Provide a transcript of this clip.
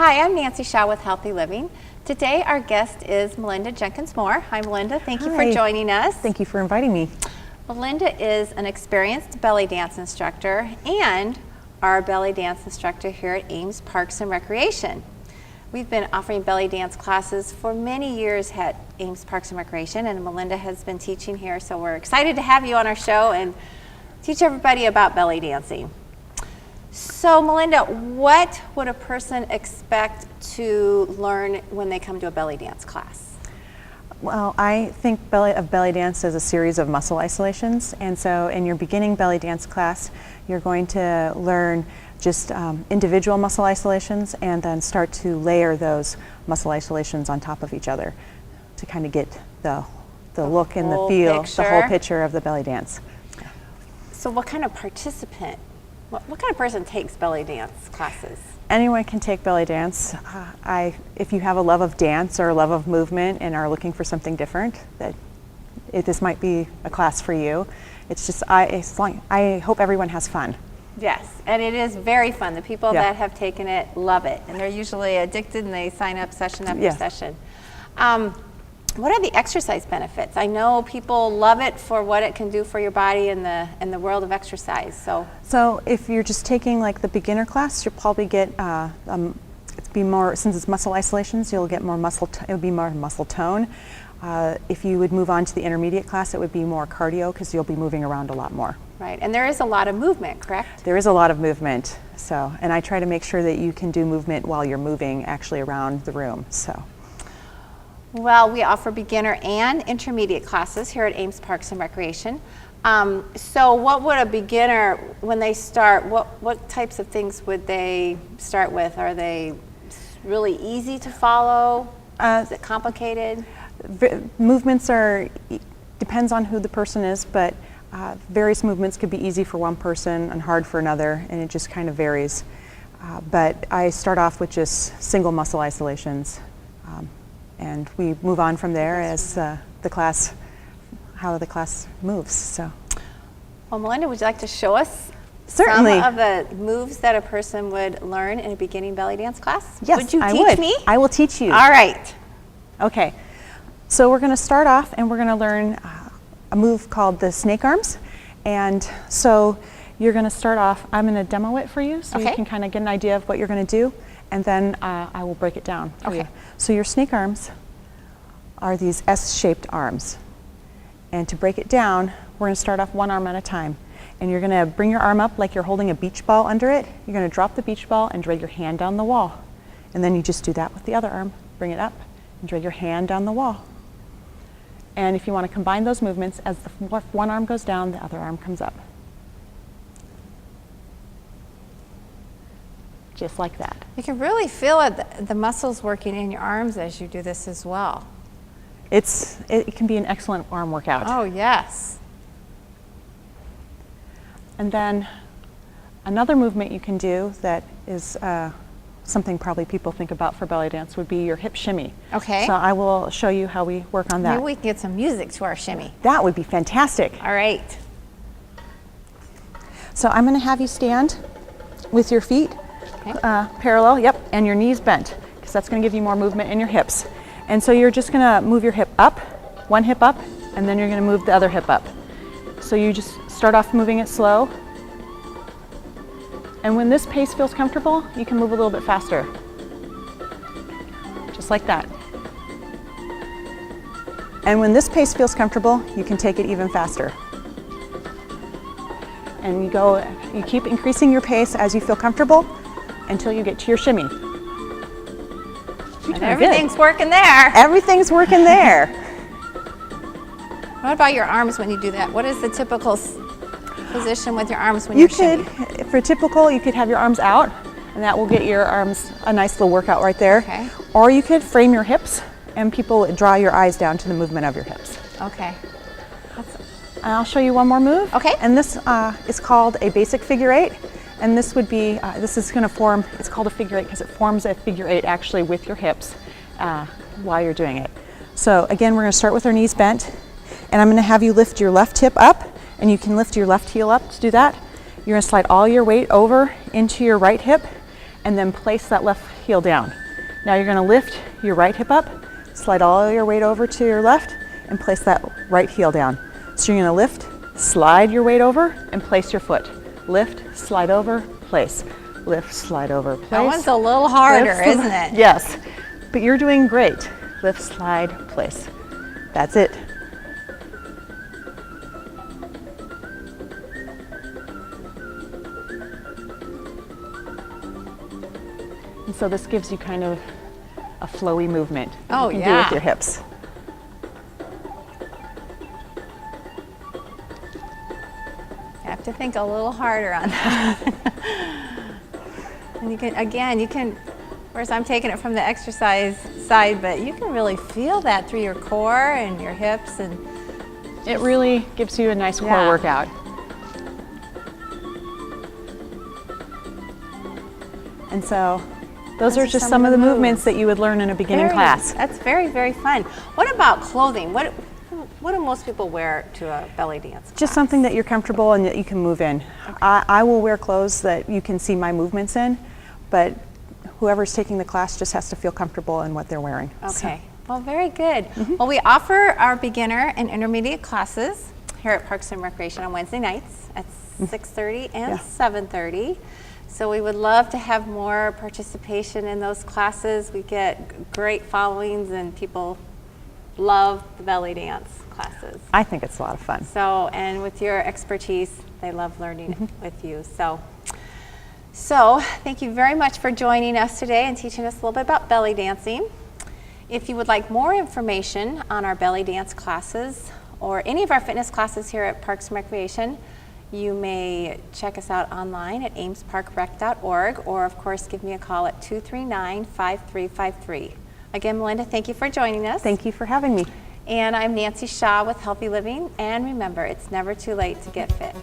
Hi, I'm Nancy Shaw with Healthy Living. Today our guest is Melinda Jenkins-Moore. Hi Melinda, thank you for joining us. Thank you for inviting me. Melinda is an experienced belly dance instructor and our belly dance instructor here at Ames Parks and Recreation. We've been offering belly dance classes for many years at Ames Parks and Recreation, and Melinda has been teaching here, so we're excited to have you on our show and teach everybody about belly dancing. So Melinda, what would a person expect to learn when they come to a belly dance class? Well, I think of belly dance as a series of muscle isolations, and so in your beginning belly dance class, you're going to learn just individual muscle isolations and then start to layer those muscle isolations on top of each other to kind of get the look and the feel, the whole picture of the belly dance. So what kind of participant, what kind of person takes belly dance classes? Anyone can take belly dance. If you have a love of dance or a love of movement and are looking for something different, this might be a class for you. It's just, I hope everyone has fun. Yes, and it is very fun. The people that have taken it love it, and they're usually addicted and they sign up session after session. What are the exercise benefits? I know people love it for what it can do for your body in the world of exercise. So if you're just taking like the beginner class, you'll probably get since it's muscle isolations, you'll get more muscle. It would be more muscle tone. If you would move on to the intermediate class, it would be more cardio because you'll be moving around a lot more. Right, and there is a lot of movement, correct? There is a lot of movement. And I try to make sure that you can do movement while you're moving actually around the room. Well, we offer beginner and intermediate classes here at Ames Parks and Recreation. So what would a beginner, when they start, what types of things would they start with? Are they really easy to follow? Is it complicated? Movements depends on who the person is, but various movements could be easy for one person and hard for another, and it just kind of varies. But I start off with just single muscle isolations. And we move on from there as how the class moves. Well, Melinda, would you like to show us certainly some of the moves that a person would learn in a beginning belly dance class? Yes, would you teach me? I will teach you. All right. Okay. So we're going to start off and we're going to learn a move called the snake arms. And so you're going to start off, I'm going to demo it for you so you can kind of get an idea of what you're going to do. And then I will break it down for you. So your snake arms are these S-shaped arms. And to break it down, we're going to start off one arm at a time. And you're going to bring your arm up like you're holding a beach ball under it. You're going to drop the beach ball and drag your hand down the wall. And then you just do that with the other arm. Bring it up and drag your hand down the wall. And if you want to combine those movements, as the one arm goes down, the other arm comes up. Just like that. You can really feel the muscles working in your arms as you do this as well. It can be an excellent arm workout. Oh, yes. And then another movement you can do that is something probably people think about for belly dance would be your hip shimmy. Okay. So I will show you how we work on that. Maybe we can get some music to our shimmy. That would be fantastic. All right. So I'm going to have you stand with your feet parallel, and your knees bent, because that's going to give you more movement in your hips. And so you're just going to move your hip up, one hip up, and then you're going to move the other hip up. So you just start off moving it slow. And when this pace feels comfortable, you can move a little bit faster. Just like that. And when this pace feels comfortable, you can take it even faster. And you keep increasing your pace as you feel comfortable until you get to your shimmy. And everything's working there. Everything's working there. What about your arms when you do that? What is the typical position with your arms when you're shimmying? For typical, you could have your arms out, and that will get your arms a nice little workout right there. Okay. Or you could frame your hips, and people draw your eyes down to the movement of your hips. Okay. And I'll show you one more move. Okay. And this is called a basic figure eight. And this would be, this is going to form, it's called a figure eight because it forms a figure eight actually with your hips while you're doing it. So again, we're going to start with our knees bent. And I'm going to have you lift your left hip up, and you can lift your left heel up to do that. You're going to slide all your weight over into your right hip, and then place that left heel down. Now you're gonna lift your right hip up, slide all your weight over to your left, and place that right heel down. So you're gonna lift, slide your weight over, and place your foot. Lift, slide over, place. Lift, slide over, place. That one's a little harder, Lift, isn't it? Yes, but you're doing great. Lift, slide, place. That's it. And so this gives you kind of a flowy movement that Oh, you can do yeah. with your hips. You have to think a little harder on that. And you can, again, of course I'm taking it from the exercise side, but you can really feel that through your core and your hips, and It really gives you a nice core Yeah. workout. And so those are just some of the movements that you would learn in a beginning class. That's very, very fun. What about clothing? What do most people wear to a belly dance class? Just something that you're comfortable and that you can move in. I will wear clothes that you can see my movements in, but whoever's taking the class just has to feel comfortable in what they're wearing. Okay. Well, very good. Well, we offer our beginner and intermediate classes here at Parks and Recreation on Wednesday nights at 6:30 and 7:30. So we would love to have more participation in those classes. We get great followings and people love the belly dance classes. I think it's a lot of fun. So, and with your expertise, they love learning with you. So thank you very much for joining us today and teaching us a little bit about belly dancing. If you would like more information on our belly dance classes or any of our fitness classes here at Parks and Recreation, you may check us out online at amesparkrec.org, or of course give me a call at 239-5353. Again, Melinda, thank you for joining us. Thank you for having me. And I'm Nancy Shaw with Healthy Living, and remember, it's never too late to get fit.